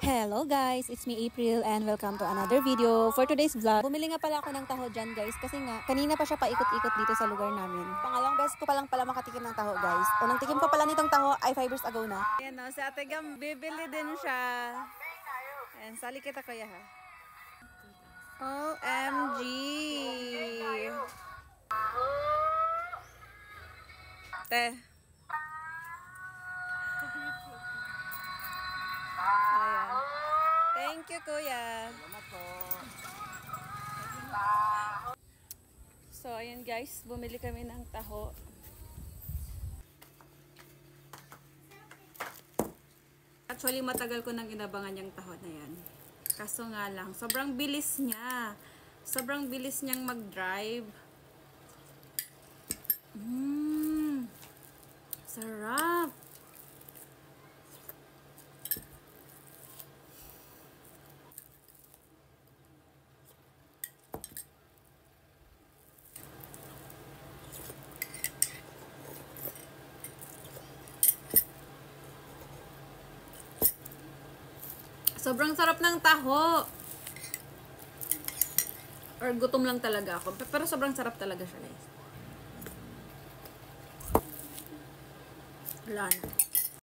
Hello guys, it's me April and welcome to another video. For today's vlog, bumili nga pala ako ng taho dyan guys kasi nga kanina pa siya paikot-ikot dito sa lugar namin. Pangalawang beses ko pa lang pala makatikim ng taho guys. Unang tikim ko pala nitong taho ay 5 years ago na. Ayan o, si Ate Gam, bibili din siya. Ayan, sali kita kuya ha. OMG! Te. Ayan. Thank you, kuya. Salamat po. So, ayan guys, bumili kami ng taho. Actually, matagal ko nang inabangan yung taho na yan. Kaso nga lang, sobrang bilis niya. Sobrang bilis niyang mag-drive. Sarap! Sobrang sarap ng taho. Or gutom lang talaga ako. Pero sobrang sarap talaga siya, guys. Wala na.